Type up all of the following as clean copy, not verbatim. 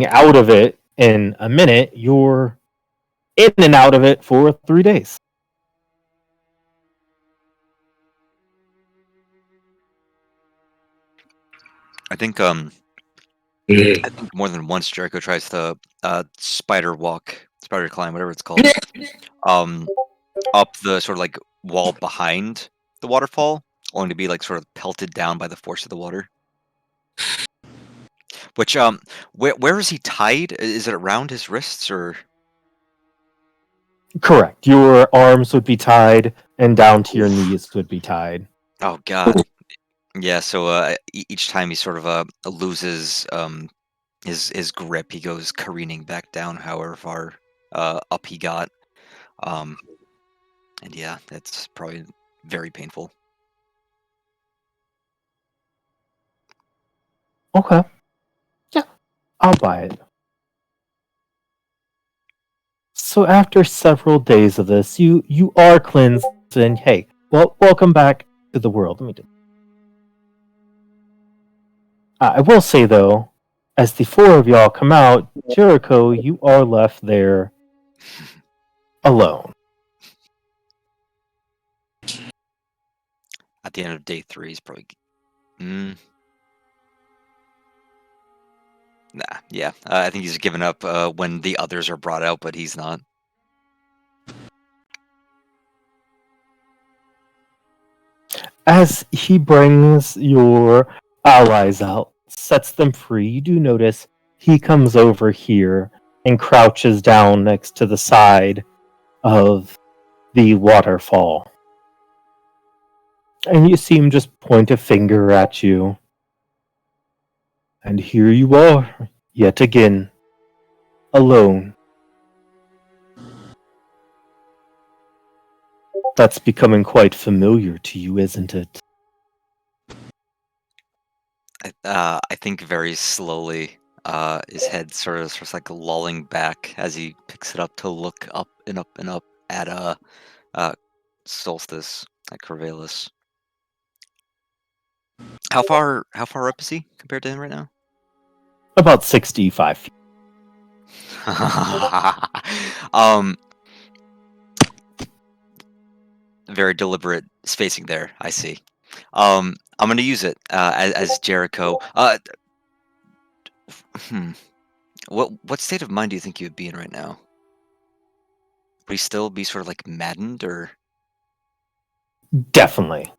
out of it in a minute, you're in and out of it for 3 days. I think more than once Jericho tries to spider climb, whatever it's called, um, up the sort of like wall behind the waterfall, only to be like sort of pelted down by the force of the water. Which where is he tied? Is it around his wrists or? Correct. Your arms would be tied, and down to your knees would be tied. Oh God. Yeah. So each time he sort of loses his grip, he goes careening back down, however far up he got. And yeah, that's probably very painful. Okay. Yeah, I'll buy it. So after several days of this, you are cleansed, and hey, well, welcome back to the world. Let me do. I will say though, as the four of y'all come out, Jericho, you are left there alone. At the end of day 3, he's probably. Nah, yeah. I think he's given up when the others are brought out, but he's not. As he brings your allies out, sets them free, you do notice he comes over here and crouches down next to the side of the waterfall. And you see him just point a finger at you. And here you are, yet again, alone. That's becoming quite familiar to you, isn't it? I think very slowly, his head sort of starts like lolling back as he picks it up to look up and up and up at Solstice at Corvallis. How far up is he compared to him right now? About 65 feet. um, very deliberate spacing there. I see. I'm gonna use it as Jericho. What state of mind do you think you would be in right now? Would he still be sort of like maddened, or? Definitely.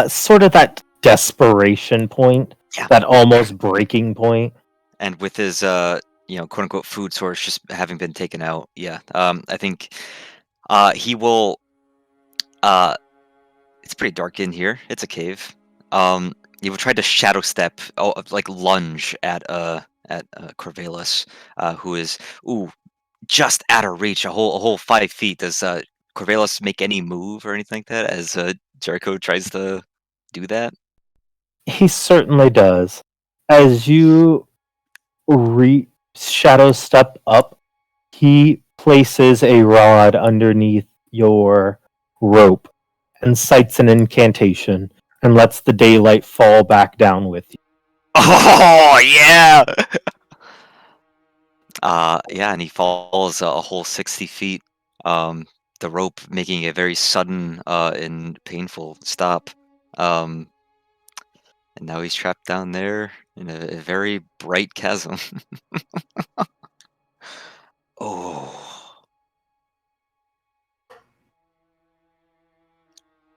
Sort of that desperation point, Yeah. that almost breaking point. And with his quote unquote food source just having been taken out, yeah. I think he will. It's pretty dark in here. It's a cave. He will try to shadow step, like lunge at Corvallis, who is just out of reach, a whole 5 feet. Does Corvallis make any move or anything like that as Jericho tries to do that? He certainly does. As you shadow step up, he places a rod underneath your rope and cites an incantation and lets the daylight fall back down with you. Oh yeah. Yeah, and he falls a whole 60 feet. The rope making a very sudden and painful stop. Um, and now he's trapped down there in a very bright chasm. Oh,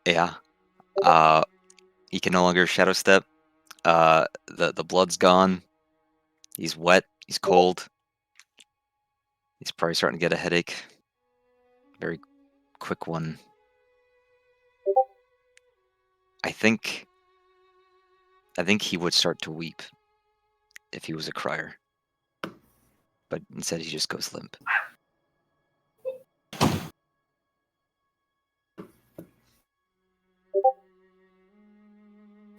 yeah. Uh, he can no longer shadow step. The blood's gone. He's wet. He's cold. He's probably starting to get a headache. Very quick one. I think. I think he would start to weep if he was a crier, but instead he just goes limp.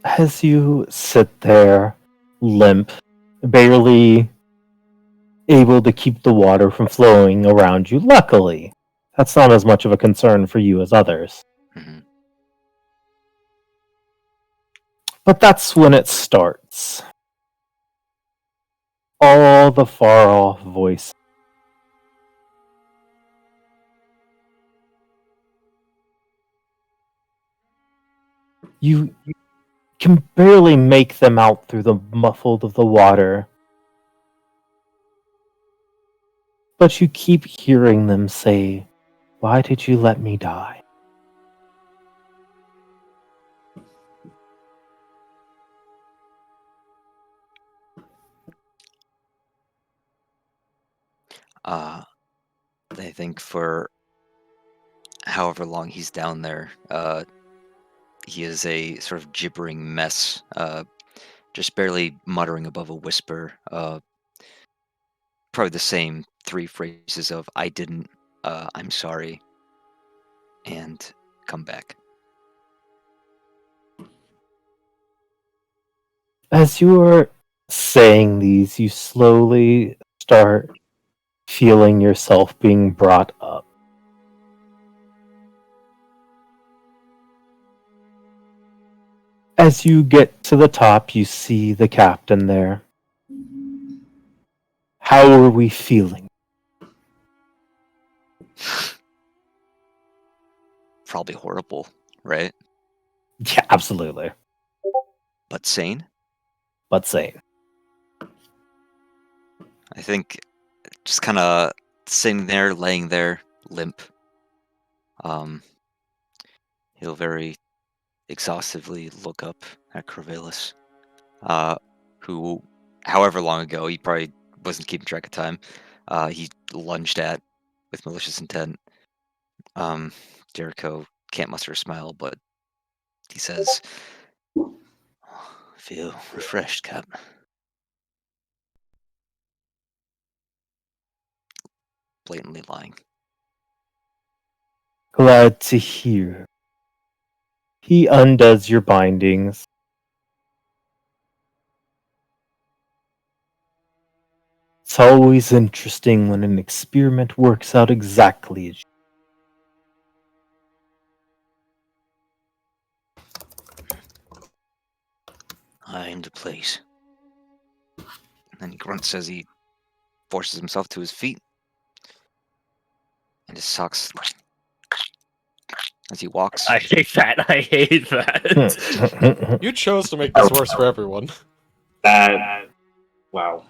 As you sit there, limp, barely able to keep the water from flowing around you, luckily, that's not as much of a concern for you as others. Mm-hmm. But that's when it starts. all the far off voice. You can barely make them out through the muffled of the water. But you keep hearing them say, "Why did you let me die?" I think for however long he's down there, he is a sort of gibbering mess, just barely muttering above a whisper. Probably the same three phrases of "I didn't," "I'm sorry," and "come back." As you are saying these, you slowly start feeling yourself being brought up. As you get to the top, you see the captain there. How are we feeling? Probably horrible, right? Yeah, absolutely. But sane. But sane. I think just kind of sitting there, laying there, limp. Um, he'll very exhaustively look up at Corvallis, who, however long ago, he probably wasn't keeping track of time, he lunged at with malicious intent. Jericho can't muster a smile, but he says, "Feel refreshed, Cap." Blatantly lying. Glad to hear. He undoes your bindings. It's always interesting when an experiment works out exactly as you. I am the place. And then he grunts as he forces himself to his feet, and his socks as he walks. I hate that. I hate that. You chose to make this worse for everyone. That. Wow.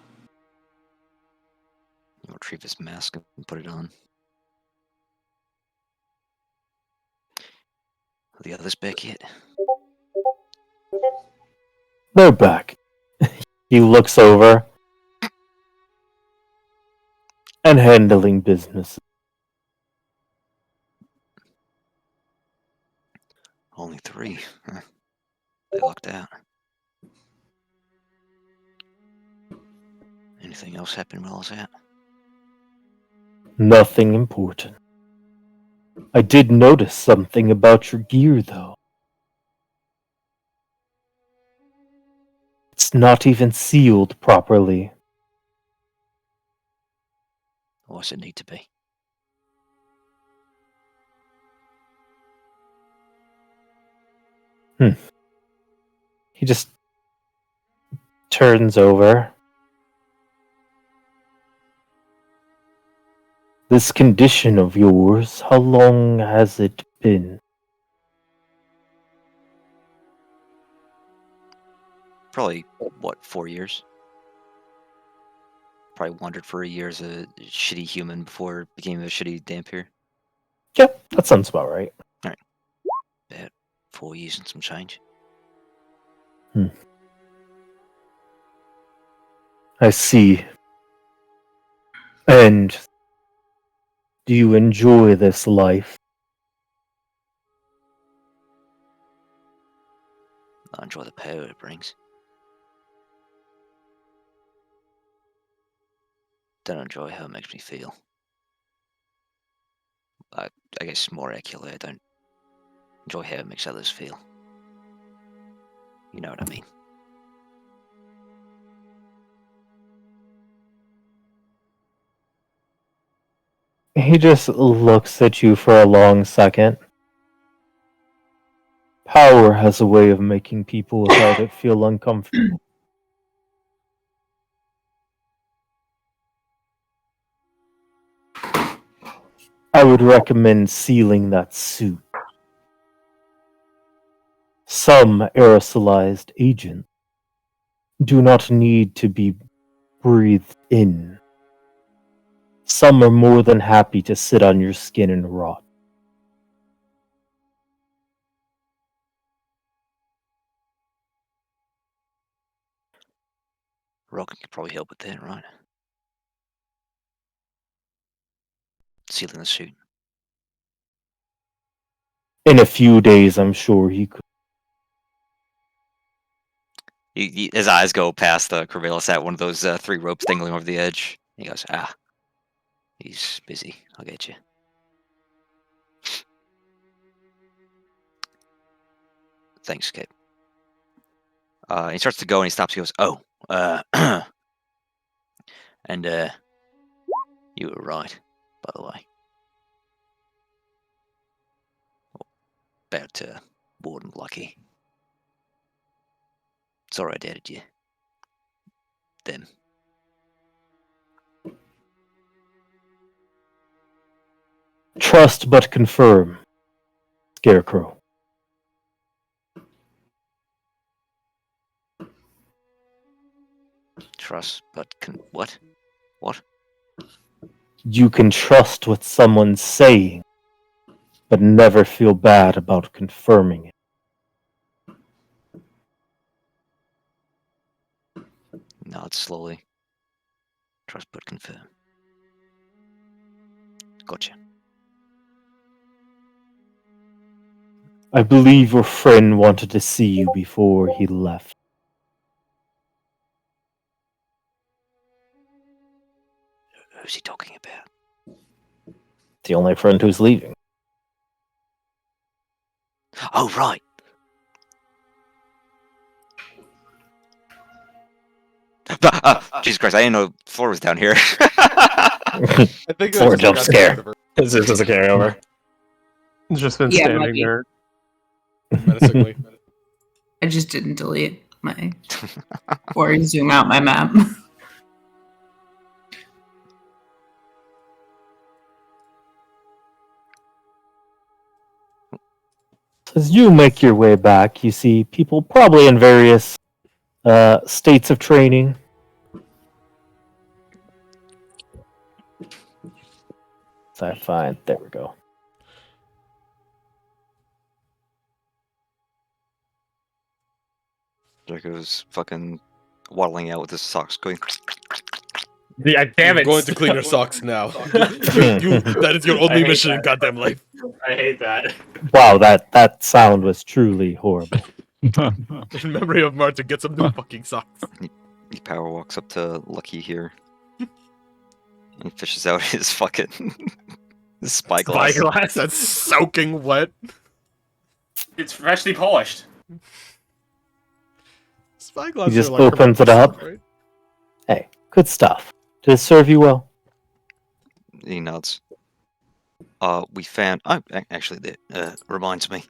He'll retrieve his mask and put it on. Are the others back yet? They're back. He looks over and handling business. Only three. Huh. They lucked out. Anything else happen while I was out? Nothing important. I did notice something about your gear, though. It's not even sealed properly. What's it need to be? He just turns over. This condition of yours, how long has it been? Probably, what, 4 years? Probably wandered for a year as a shitty human before became a shitty Dampier. Yep, that sounds about right. About 4 years and some change. I see. And do you enjoy this life? I enjoy the power it brings. Don't enjoy how it makes me feel. I guess more accurately, I don't enjoy how it makes others feel. You know what I mean? He just looks at you for a long second. Power has a way of making people without it feel uncomfortable. I would recommend sealing that suit. Some aerosolized agents do not need to be breathed in. Some are more than happy to sit on your skin and rot. Rogan could probably help with that, right? Sealing the suit. In a few days, I'm sure he could. His eyes go past Corvallis at one of those 3 ropes dangling over the edge. He goes, he's busy. I'll get you. Thanks, kid. He starts to go and he stops. He goes, and you were right, by the way. About Warden Lucky. Sorry I doubted you. Them. Trust but confirm, Scarecrow. Trust, but what? What? You can trust what someone's saying, but never feel bad about confirming it. Nod slowly. Trust, but confirm. Gotcha. I believe your friend wanted to see you before he left. Who's he talking about? The only friend who's leaving. Oh, right. Jesus Christ, I didn't know Floor was down here. I think Or that's jump scare. This is just a carryover. It's just been Yeah, it might standing be. there. menacingly. I just didn't delete my or zoom out my map. As you make your way back, you see people probably in various states of training. So I find, there we go. Draco's fucking waddling out with his socks going. Yeah, damn You're it. going to clean your socks now. That is your I only hate mission in that. goddamn life. I hate that. Wow, that sound was truly horrible. In memory of Martin, get some new fucking socks. He power walks up to Lucky here. He fishes out his fucking his spyglass. Spyglass. That's soaking wet. It's freshly polished. Spyglass He just are like opens it up. right? Hey, good stuff. Did it serve you well? He nods. We found. Actually, that reminds me.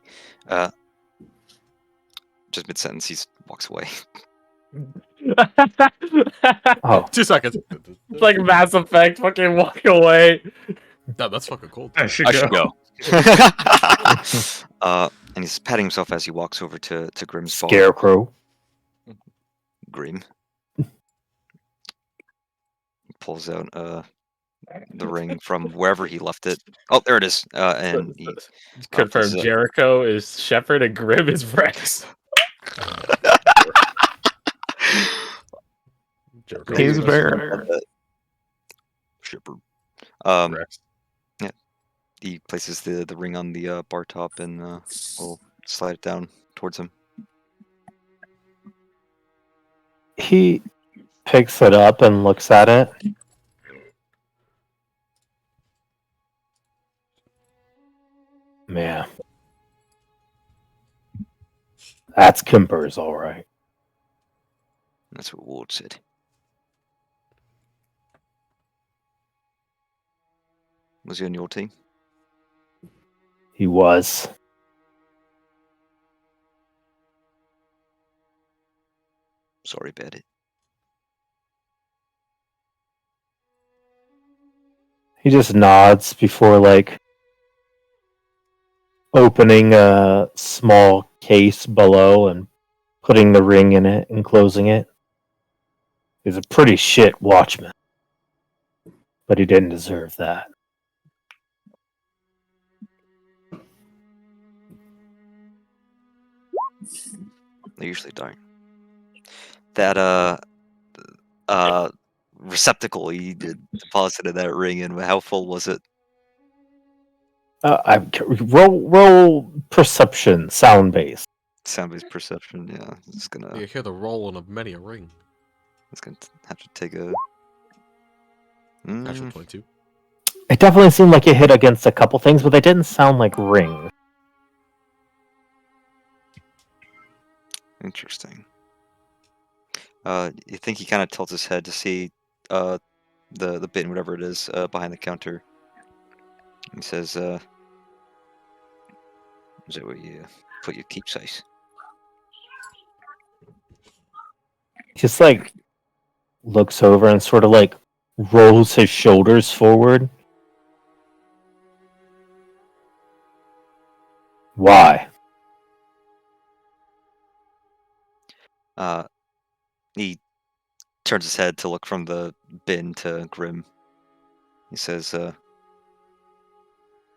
Just mid sentence, he walks away. Oh, 2 seconds. It's like Mass Effect, fucking walk away. No, that's fucking cold. I should I should go. And he's patting himself as he walks over to Grimm's bar. Scarecrow. Grim. He pulls out the ring from wherever he left it. Oh, there it is. And he Confirm places it- Jericho is Shepard and Grim is Rex. Jericho. He's bear. Shipper. Rex. He places the ring on the bar top and will slide it down towards him. He picks it up and looks at it. Man. That's Kimber's, all right. That's what Ward said. Was he on your team? He was. Sorry about it. He just nods before, like, opening a small case below and putting the ring in it and closing it. He's a pretty shit watchman, but he didn't deserve that. They usually don't. That receptacle you deposited that ring in, how full was it? Roll perception, sound base. Sound-based perception, yeah. It's gonna You hear the roll of many a ring. have to take a Natural 22. It definitely seemed like it hit against a couple things, but they didn't sound like rings. Interesting. You think he kind of tilts his head to see the bin, whatever it is, behind the counter. He says, "Is that where you put your keepsakes?" Just like looks over and sort of like rolls his shoulders forward. Why? He turns his head to look from the bin to Grim. He says,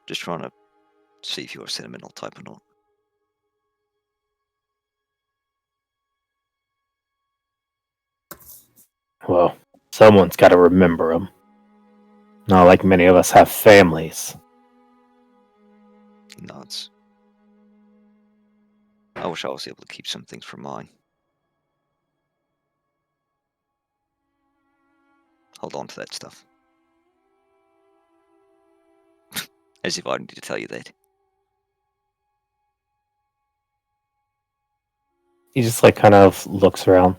"Just trying to see if you're a sentimental type or not." Well, someone's got to remember him. Not like many of us have families. He nods. I wish I was able to keep some things for mine. Hold on to that stuff. As if I need to tell you that. He just like kind of looks around.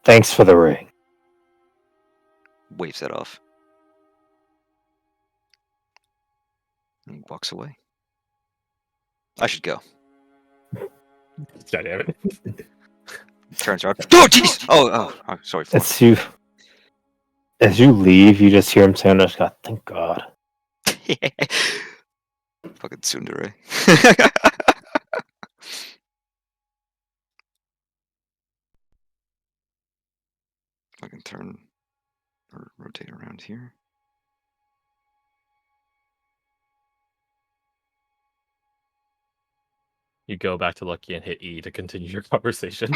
Thanks for the ring. Waves that off. And he walks away. I should go. God damn it. Turns around. Oh, jeez! Oh, sorry. Floor. As you leave, you just hear him saying, "God, thank God." Fucking tsundere. I can turn or rotate around here. You go back to Lucky and hit E to continue your conversation.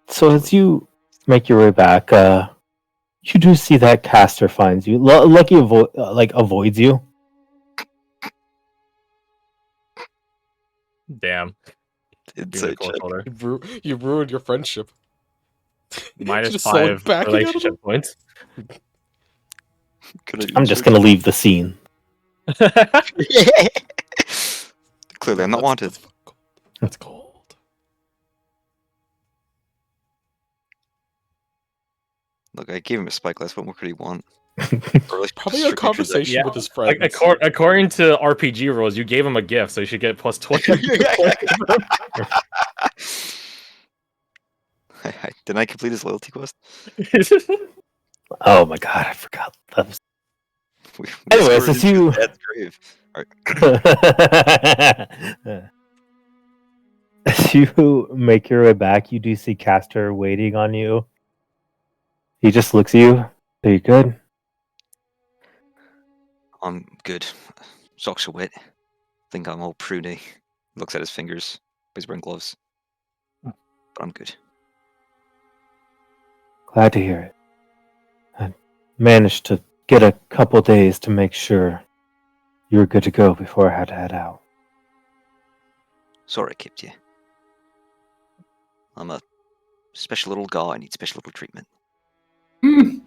So as you make your way back, you do see that Caster finds you. Lucky avoids you. Damn. It's Doing a a cold check. shoulder. You ruined your friendship. Minus Just saw it 5 backing out of relationship them. points. I'm just gonna leave the scene. Clearly, I'm not wanted. That's cold. Look, I gave him a spyglass. What more could he want? Probably a conversation with his friends. According to RPG rules, you gave him a gift, so you should get plus 20. Didn't I complete his loyalty quest? Oh my God, I forgot. That was... We Anyways, escorted as him to you- his dad's grave. As you make your way back, you do see Caster waiting on you. He just looks at you. Are you good? I'm good. Socks are wet. Think I'm all pruny. Looks at his fingers. He's wearing gloves. But I'm good. Glad to hear it. I managed to get a couple days to make sure you were good to go before I had to head out. Sorry I kept you. I'm a special little guy. I need special little treatment. Hmm.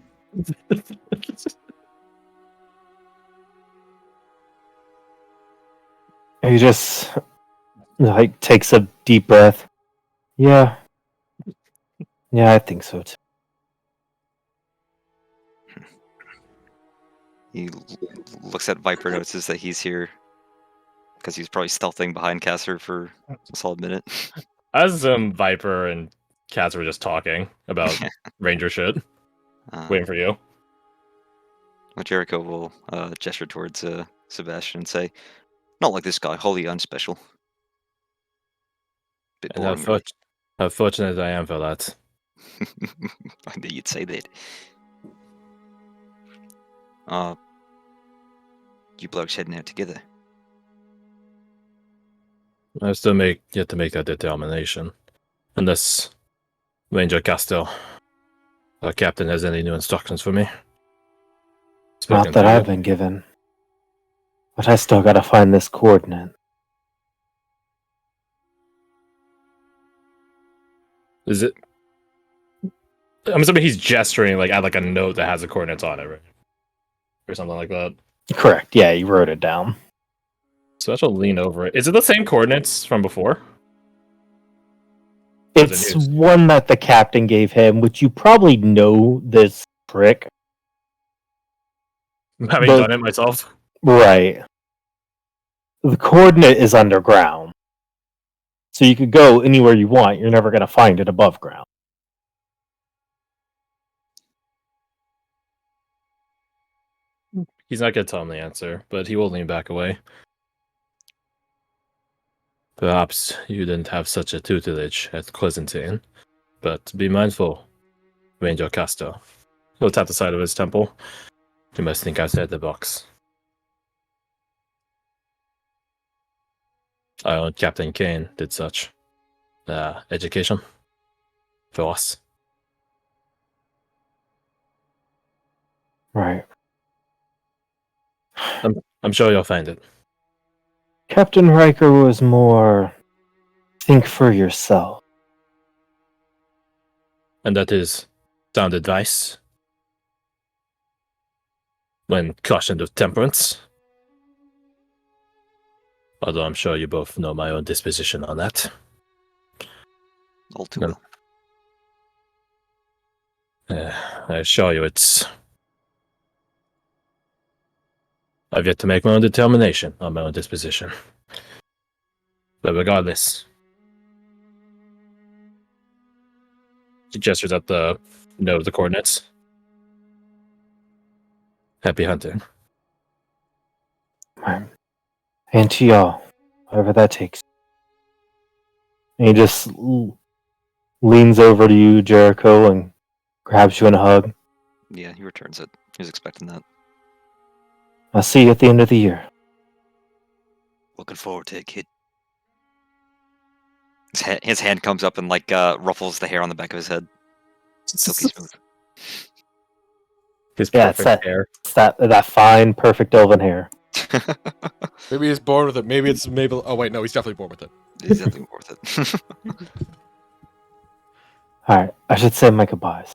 He just like takes a deep breath. Yeah, I think so too. He looks at Viper, notices that he's here because he's probably stealthing behind Caster for a solid minute. As Viper and cats were just talking about ranger shit, waiting for you. Well, Jericho will gesture towards Sebastian and say, "Not like this guy, wholly unspecial." Bit And boring, really. how fortunate I am for that. I knew you'd say that. You blokes heading out together? I still yet to make that determination. Unless Ranger Castell, our captain, has any new instructions for me. Not that I've been given. But I still gotta find this coordinate. Is it? I'm assuming he's gesturing like at like a note that has the coordinates on it, right? Or something like that. Correct. Yeah, you wrote it down. So I shall lean over it. Is it the same coordinates from before? It's one that the captain gave him, which you probably know this trick. Having done it myself. Right. The coordinate is underground. So you could go anywhere you want. You're never going to find it above ground. He's not going to tell him the answer, but he will lean back away. Perhaps you didn't have such a tutelage at Clementine, but be mindful, Ranger Castor. He'll tap the side of his temple. You must think outside the box. Our own Captain Kane did such. Education. For us. Right. I'm sure you'll find it. Captain Riker was more think for yourself. And that is sound advice. When cautioned with temperance. Although I'm sure you both know my own disposition on that. All too well. I assure you I've yet to make my own determination on my own disposition. But regardless, he gestures at the note of the coordinates. Happy hunting. Right. And to y'all, whatever that takes. And he just leans over to you, Jericho, and grabs you in a hug. Yeah, he returns it. He was expecting that. I'll see you at the end of the year. Looking forward to it, kid. His hand comes up and like ruffles the hair on the back of his head. Silky smooth. His Yeah, perfect hair. It's that fine, perfect elven hair. Maybe he's born with it. Maybe it's Mabel. Oh wait, no, he's definitely born with it. He's definitely worth it. Alright, I should say my goodbyes.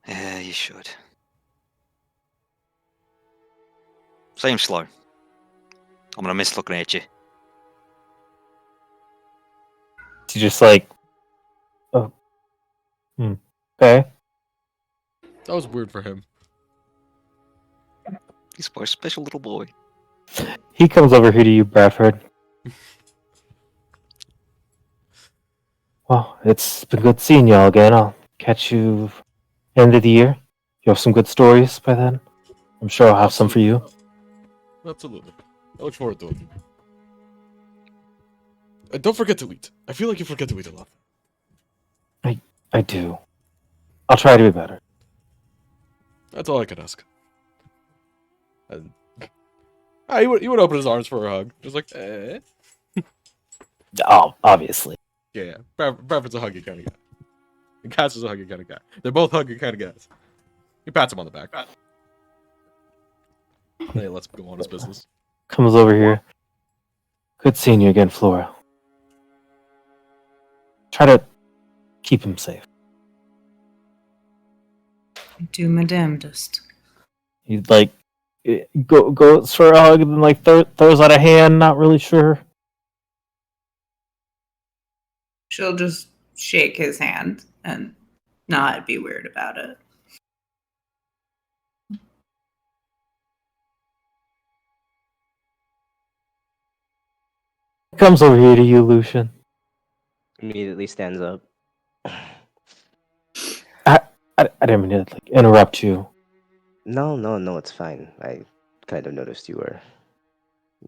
Yeah, you should. Same slow. I'm gonna miss looking at you. He's just like, oh, okay. That was weird for him. He's a special little boy. He comes over here to you, Bradford. Well, it's been good seeing y'all again. I'll catch you end of the year. You have some good stories by then. I'm sure I'll have some for you. Absolutely. I look forward to it. And don't forget to eat. I feel like you forget to eat a lot. I do. I'll try to be better. That's all I could ask. And he would open his arms for a hug. Just like, eh. Oh, obviously. Yeah. Bradford's a huggy kind of guy. And Cass is a huggy kind of guy. They're both huggy kind of guys. He pats him on the back. Then he lets him go on his business. Comes over here. Good seeing you again, Flora. Try to keep him safe. Do my damnedest. He's like, goes for a hug and then like throws out a hand, not really sure. She'll just shake his hand and not be weird about it. Comes over here to you, Lucian. Immediately stands up. I didn't mean to interrupt you. No, it's fine. I kind of noticed you were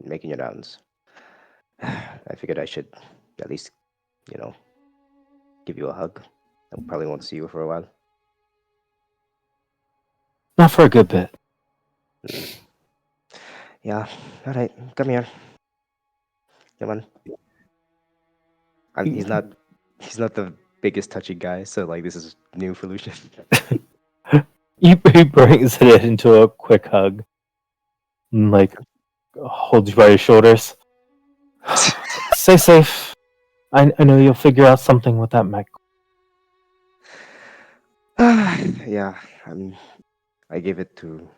making your rounds. I figured I should at least, you know, give you a hug. I probably won't see you for a while. Not for a good bit. Yeah, alright, come here. Come on. He's not the biggest touchy guy, so like this is new for Lucian. He brings it into a quick hug. And, holds you by your shoulders. Stay safe. I know you'll figure out something with that mech. Yeah, I gave it to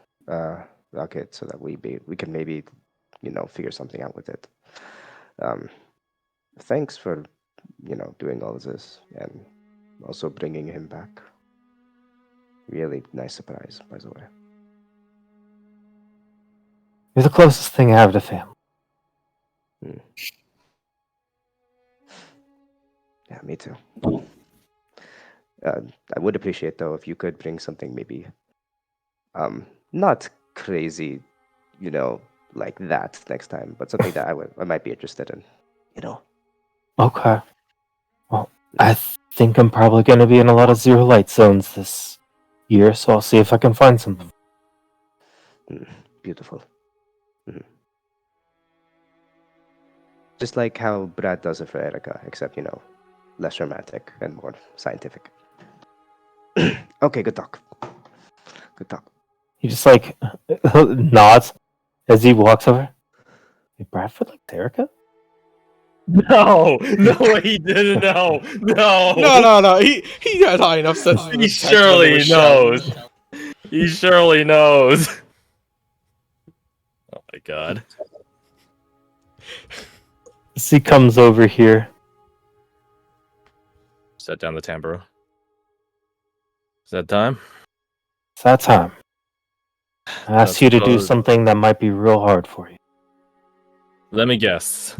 Rocket so that we can maybe, figure something out with it. Thanks for, doing all of this and also bringing him back. Really nice surprise, by the way. You're the closest thing I have to family. Yeah, me too. I would appreciate though if you could bring something maybe, not crazy, like that next time, but something that I might be interested in. Okay. Well, I think I'm probably going to be in a lot of zero light zones this year, so I'll see if I can find something. Beautiful. Just like how Brad does it for Erica, except, less romantic and more scientific. Okay, good talk. Good talk. He just nods as he walks over. Hey, Bradford likes Erica? No, he didn't. No. No. He had high enough sense. He surely knows. He surely knows. Oh my god. As he comes over here. Set down the tambour. Is that time? It's that time. I asked you to do something that might be real hard for you. Let me guess.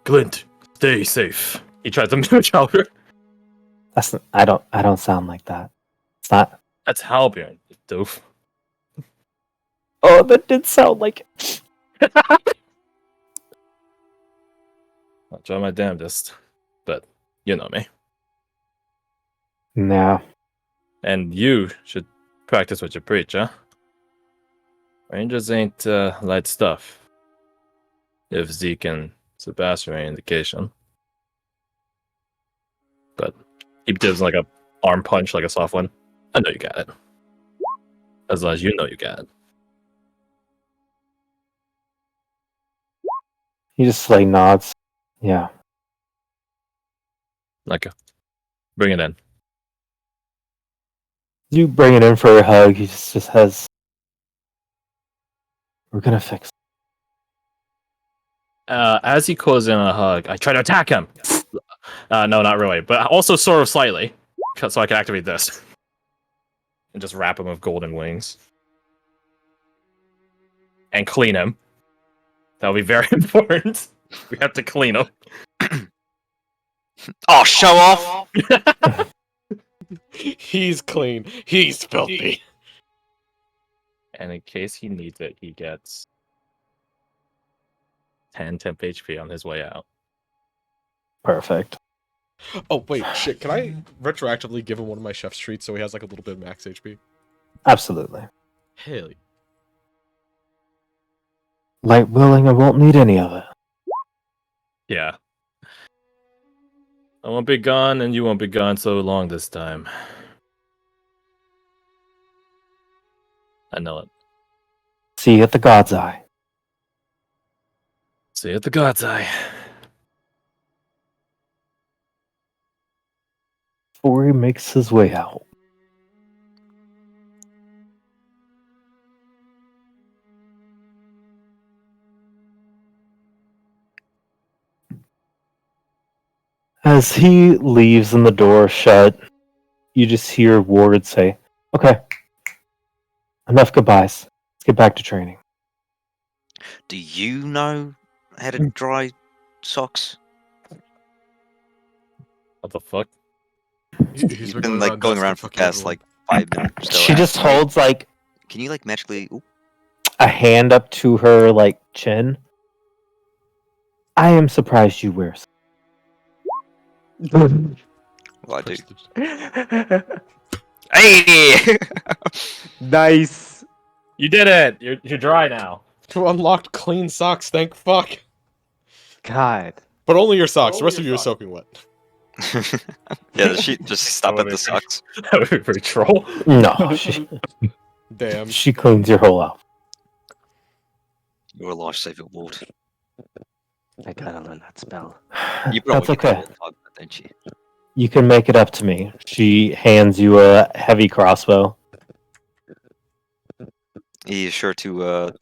Glint, stay safe. He tries to move Halbjorn. I don't sound like that. It's not. That's Halbjorn, you doof. Oh, that did sound like it. I'll try my damnedest, but you know me. No. And you should practice what you preach, huh? Rangers ain't light stuff. If Zeke and Sebastian are any indication. But he gives like a arm punch, like a soft one. I know you got it. As long as you know you got it. He just nods. Yeah. Okay. Bring it in. You bring it in for a hug. He just has. We're gonna fix it. As he calls in a hug, I try to attack him. No, not really, but also sort of slightly, so I can activate this and just wrap him with golden wings and clean him. That'll be very important. We have to clean him. Oh, show off! He's clean. He's filthy. And in case he needs it, he gets 10 temp HP on his way out. Perfect. Oh, wait, shit. Can I retroactively give him one of my chef's treats so he has like a little bit of max HP? Absolutely. Hell yeah. Light willing, I won't need any of it. Yeah. I won't be gone, and you won't be gone so long this time. I know it. See you at the God's Eye. See you at the God's Eye. Before he makes his way out. As he leaves and the door shut, you just hear Ward say, "Okay, enough goodbyes. Let's get back to training." Do you know how to dry socks? What the fuck? He's You've been like going around for the past like 5 minutes. Or so. She just holds like Can you like magically? Ooh, a hand up to her like chin. I am surprised you wear. well, I do. Hey! Nice. You did it! You're dry now. You unlocked clean socks, thank fuck. God. But only your socks. The rest of you are soaking wet. Yeah, does she just stop at the socks? That would be pretty troll. No, Damn. she cleans your whole outfit. You're a lifesaver, Ward. I gotta learn that spell. You That's probably okay. talk about, don't you? You can make it up to me. She hands you a heavy crossbow. He is sure to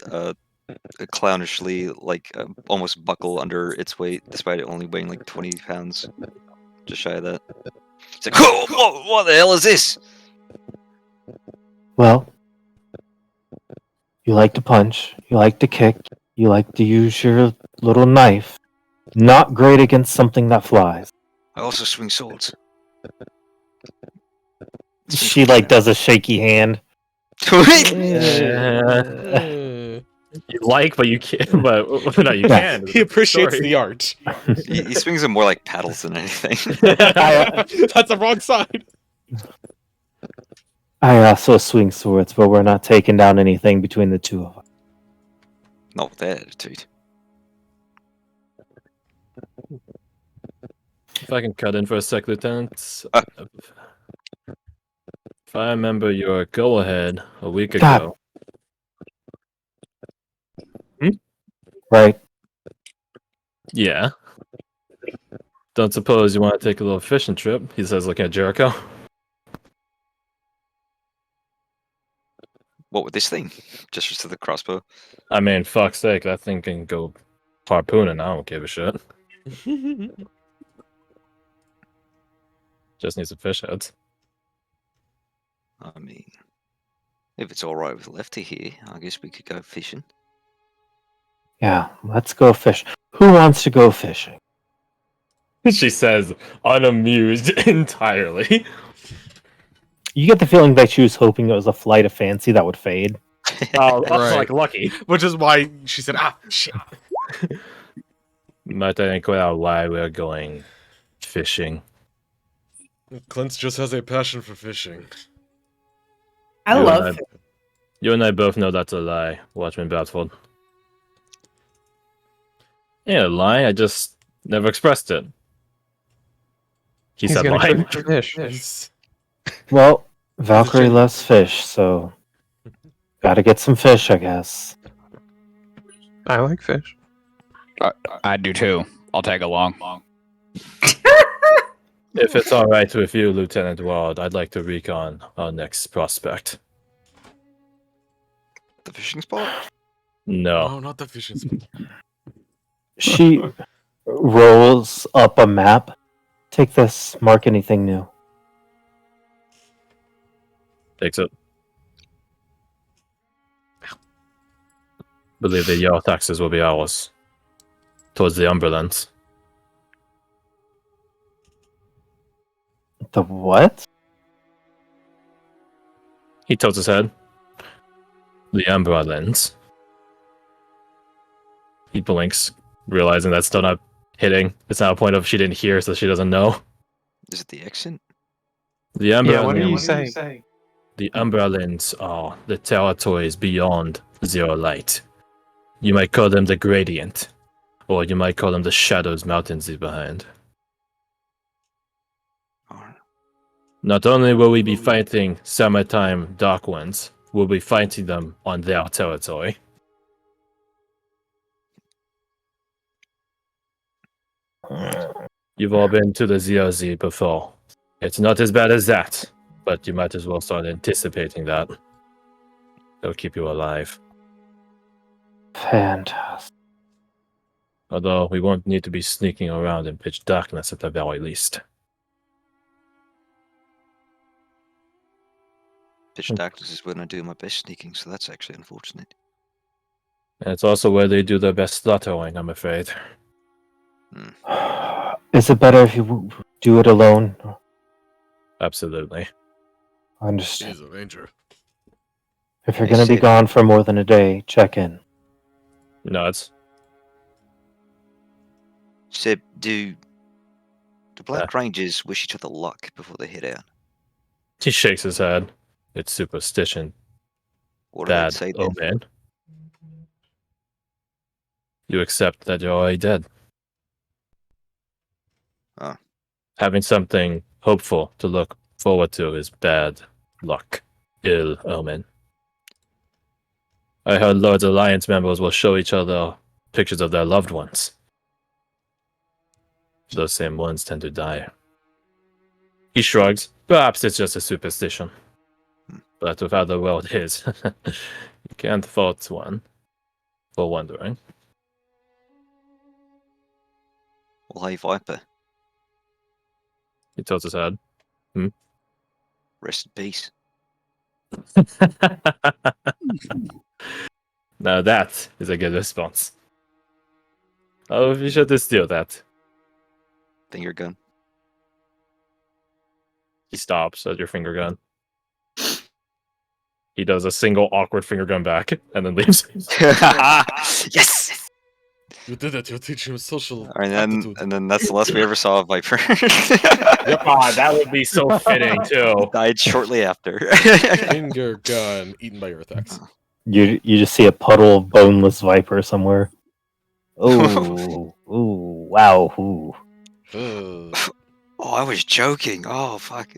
clownishly like almost buckle under its weight, despite it only weighing like 20 pounds, just shy of that. He's like, "Oh, what the hell is this?" Well, you like to punch, you like to kick, you like to use your little knife. Not great against something that flies. I also swing swords. She like does a shaky hand. You like, but you can't. But no, you can. He appreciates Sorry. the art. he swings them more like paddles than anything. That's the wrong side. I also swing swords, but we're not taking down anything between the two of us. Not with that attitude. If I can cut in for a sec, Lieutenant. If I remember your go-ahead a week God. ago. Right? Yeah. Don't suppose you want to take a little fishing trip? He says, looking at Jericho. What with this thing? Gestures to the crossbow. I mean, fuck's sake, that thing can go harpooning. I don't give a shit. Just need some fish heads. I mean, if it's all right with Lefty here, I guess we could go fishing. Yeah, let's go fish. Who wants to go fishing? She says, unamused entirely. You get the feeling that she was hoping it was a flight of fancy that would fade. Oh, that's Right. like lucky. Which is why she said, ah, shit. But I think why we're going fishing. Clint just has a passion for fishing. I You love and You and I both know that's a lie, Watchman Bradford. Yeah, a lie, I just never expressed it. He said lying. Fish. Well, Valkyrie loves fish, so gotta get some fish, I guess. I like fish. I do too. I'll tag along. If it's alright with you, Lieutenant Ward, I'd like to recon our next prospect. The fishing spot? No. Oh, not the fishing spot. She rolls up a map. Take this, mark anything new. Takes it. Believe that your taxes will be ours. Towards the Umberlands. The what? He tilts his head. The Umberlands. He blinks, realizing that's still not hitting. It's now a point of she didn't hear, so she doesn't know. Is it the accent? The Yeah, Umberlands. what are you saying? The Umberlands are the territories beyond Zero Light. You might call them the Gradient, or you might call them the Shadows Mountains leave behind. Alright. Not only will we be fighting Summertime Dark Ones, we'll be fighting them on their territory. You've all been to the ZRZ before. It's not as bad as that, but you might as well start anticipating that. It'll keep you alive. Fantastic. Although we won't need to be sneaking around in pitch darkness at the very least. Pitch darkness is when I do my best sneaking, so that's actually unfortunate. And it's also where they do their best slaughtering, I'm afraid. Is it better if you do it alone? Absolutely. Understood. He's a ranger. If you're Hey, going to be Sid. gone for more than a day, check in. Nods. Sib, do the Black Yeah. Rangers wish each other luck before they head out? He shakes his head. It's superstition. What do they Bad say then? omen. You accept that you're already dead. Oh. Having something hopeful to look forward to is bad luck. Ill omen. I heard Lord's Alliance members will show each other pictures of their loved ones. Those same ones tend to die. He shrugs. Perhaps it's just a superstition. But with how the world is, you can't fault one for wondering. Well, hey, Viper, He tilts his head. rest in peace. Now that is a good response. Oh, we should steal that. Finger gun. He stops at your finger gun. He does a single awkward finger gun back and then leaves. Yes! You did it. You're teaching him social And then that's the last we ever saw of Viper. God, that would be so fitting too. Died shortly after. Finger gun eaten by Earthax. You just see a puddle of boneless viper somewhere. Oh, ooh, wow, ooh. Oh, I was joking. Oh, fuck.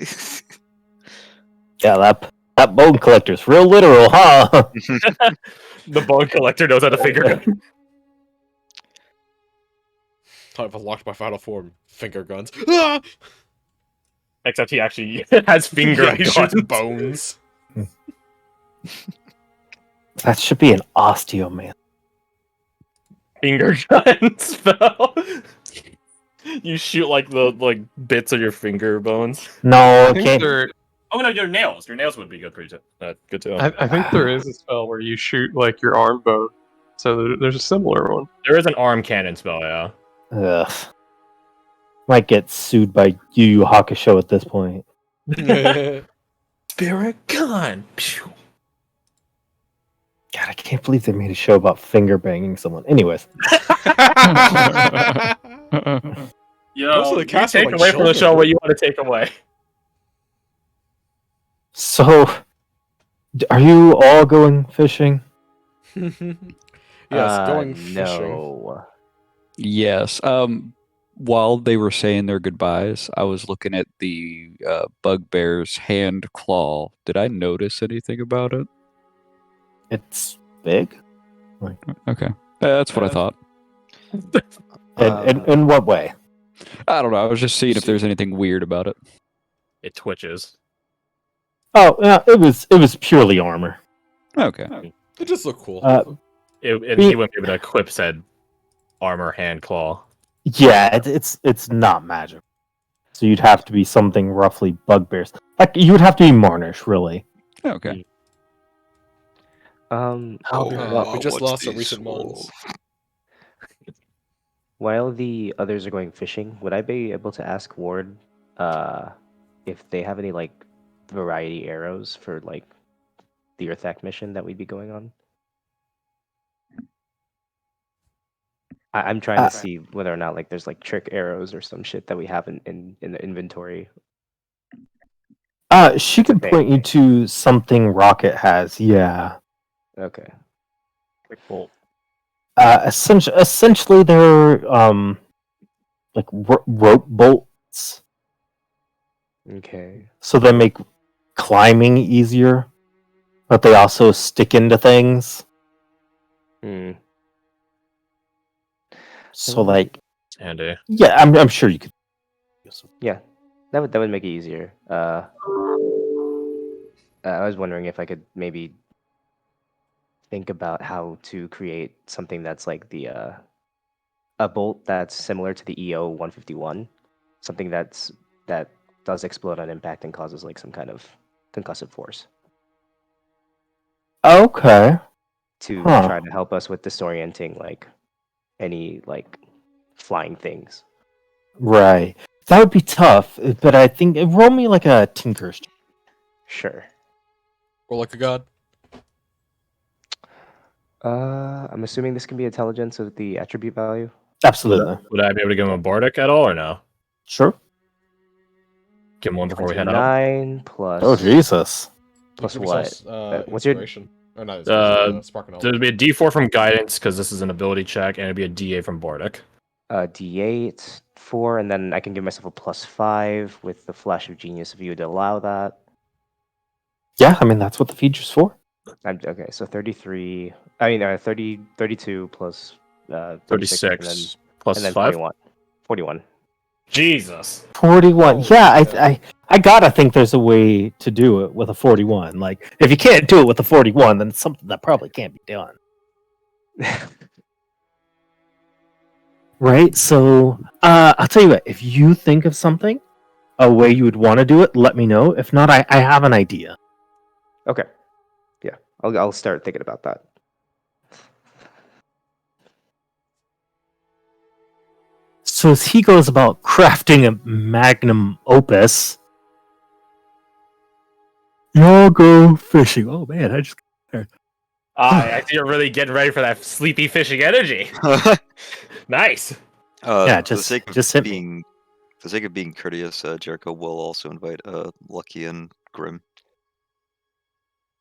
Yeah, that bone collector's real literal, huh? The bone collector knows how to finger gun. I've unlocked my final form. Finger guns. Ah! Except he actually has finger Yeah, he shoots guns. bones. That should be an osteoman. Finger gun spell. You shoot like the bits of your finger bones. No, I it think can't. there, Oh no, your nails. Your nails would be good for you. Good too. I think there is a spell where you shoot like your arm bone. So there's a similar one. There is an arm cannon spell, yeah. Ugh. Might get sued by Yu Yu Hakusho at this point. Spirit gun. Pew. God, I can't believe they made a show about finger banging someone. Anyways, Yo, Most of the you cast are take like away from the children. show what you want to take away. so are you all going fishing? Yes, going fishing. No. Yes. While they were saying their goodbyes, I was looking at the bugbear's hand claw. Did I notice anything about it? It's big. Okay. That's what I thought. In what way? I don't know. I was just seeing if there's anything weird about it. It twitches. Oh, yeah, it was purely armor. Okay. It just looked cool. He wouldn't give it a quip said armor hand claw. Yeah, it's not magic. So you'd have to be something roughly bugbears. Like you would have to be Marnish, really. Okay. We just what's lost some this recent for? mons. While the others are going fishing, would I be able to ask Ward if they have any like variety arrows for like the Earthac mission that we'd be going on? I'm trying to see whether or not like there's like trick arrows or some shit that we have in the inventory. She could Okay. point you to something Rocket has. Yeah. Okay. Quick bolt. Essentially, they're like rope bolts, Okay. so they make climbing easier, but they also stick into things. Hmm. So, like, Handy. yeah, I'm sure you could. Yeah, that would make it easier. I was wondering if I could maybe think about how to create something that's like the a bolt that's similar to the EO 151, something that does explode on impact and causes like some kind of concussive force Okay. to Huh. try to help us with disorienting like any like flying things. Right. That would be tough, but I think roll me like a tinker's. Sure. Or like a god. I'm assuming this can be intelligence with the attribute value. Absolutely. Would I be able to give him a bardic at all, or no? Sure. Give him one before we head out. 29 plus. Oh Jesus. Plus Give what? yourself, What's your? inspiration. Or not inspiration, spark of knowledge. There'd be a D4 from guidance because this is an ability check, and it'd be a D8 from bardic. D8, 4, and then I can give myself a +5 with the flash of genius if you would allow that. Yeah, I mean that's what the feature's for. Okay, so 33. I mean, 32 plus 36 plus and then 5? 41. Jesus. 41. Oh, Yeah, yeah. I gotta think there's a way to do it with a 41. Like, if you can't do it with a 41, then it's something that probably can't be done. Right? So, I'll tell you what, if you think of something, a way you would want to do it, let me know. If not, I have an idea. Okay. Yeah, I'll start thinking about that. So as he goes about crafting a magnum opus, y'all go fishing. Oh man, I just I see you're really getting ready for that sleepy fishing energy. Nice. Yeah, for the just- sake of just hit me. being, for the sake of being courteous, Jericho will also invite Lucky and Grim.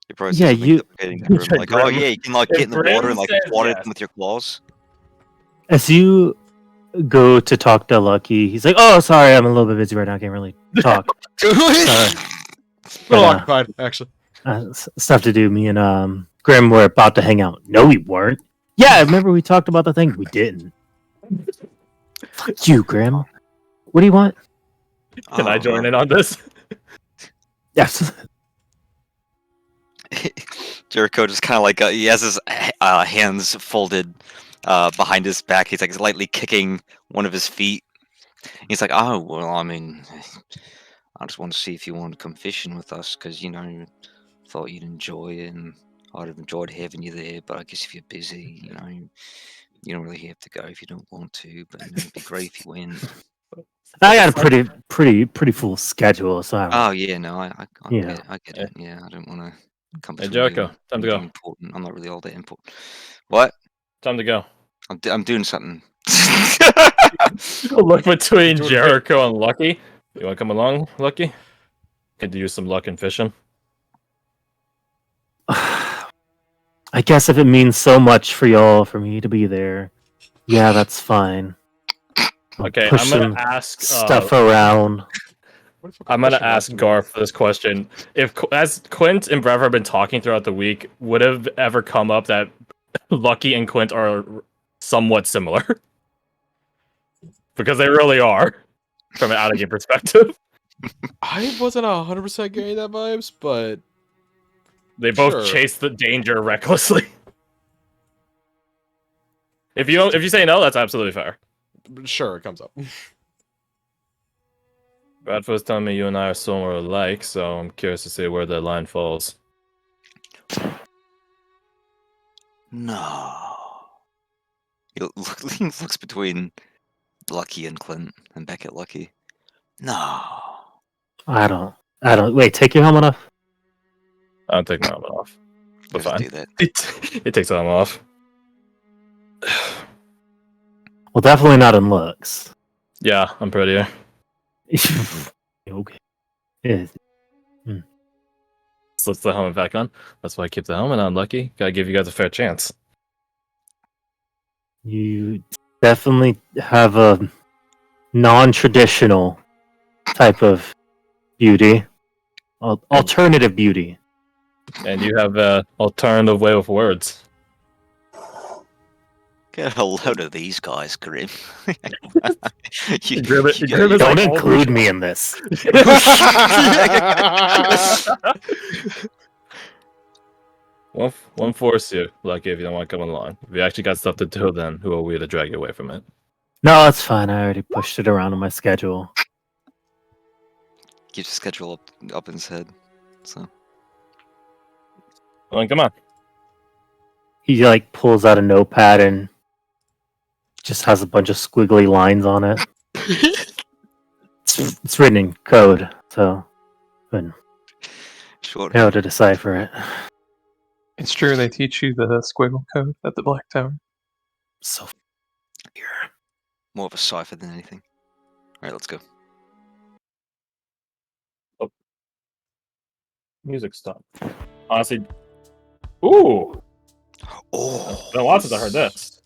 You probably Yeah, say something you- deprecating to Grim, like, oh Grim. yeah, you can like If get in the water Grim and like says swat yes. at them with your claws. as you go to talk to Lucky, he's like, "Oh, sorry, I'm a little bit busy right now. I can't really talk. A little But, occupied, actually. Stuff to do. Me and Grim were about to hang out. No, we weren't. Yeah, remember we talked about the thing. We didn't. Fuck you, Grim. What do you want? Can I join in on this? Yes. Jericho just kind of like he has his hands folded behind his back. He's like lightly kicking one of his feet. He's like, "Oh well, I mean, I just want to see if you want to come fishing with us because thought you'd enjoy it, and I'd have enjoyed having you there. But I guess if you're busy, you don't really have to go if you don't want to. But it'd be great if you went." I got a pretty full schedule, so I don't. Oh yeah, no, I Yeah. get it. Yeah, I don't want to come. Hey, between you Jericho, and time to anything go. Important. I'm not really all that important. What? Time to go. I'm doing something. Look between Doing Jericho and Lucky. You want to come along, Lucky? Could use some luck in fishing. I guess if it means so much for y'all for me to be there, yeah, that's fine. I'll Okay, push I'm some gonna ask stuff around. I'm gonna ask Garth this question. If as Quint and Brev have been talking throughout the week, would have ever come up that Lucky and Quint are somewhat similar? Because they really are, from an out-of-game perspective. I wasn't 100% getting that vibes, but They both Sure. chase the danger recklessly. If you say no, that's absolutely fair. sure, it comes up. Bradford was telling me you and I are somewhere alike, so I'm curious to see where the line falls. No. He looks between Lucky and Clint and back at Lucky. No. I don't. Wait, take your helmet off. I don't take my helmet off. But Just fine. do that. It takes the helmet off. Well, definitely not in looks. Yeah, I'm prettier. Okay. Yeah. Slips the helmet back on. That's why I keep the helmet on, Lucky. Gotta give you guys a fair chance. You definitely have a non-traditional type of beauty. Alternative beauty. And you have an alternative way with words. Get a load of these guys, Grim. You- Grim is Don't like, include me in this. Won't force you, Lucky, if you don't want to come along. If you actually got stuff to do, then who are we to drag you away from it? No, it's fine. I already pushed it around on my schedule. Keeps the schedule up in his head. So Well, then come on. He like pulls out a notepad and just has a bunch of squiggly lines on it. It's written in code, so couldn't Sure. be able to decipher it. It's true, they teach you the squiggle code at the Black Tower. So here. More of a cipher than anything. All right, let's go. Music stopped. Honestly, ooh, Oh, it's been a while since I heard this.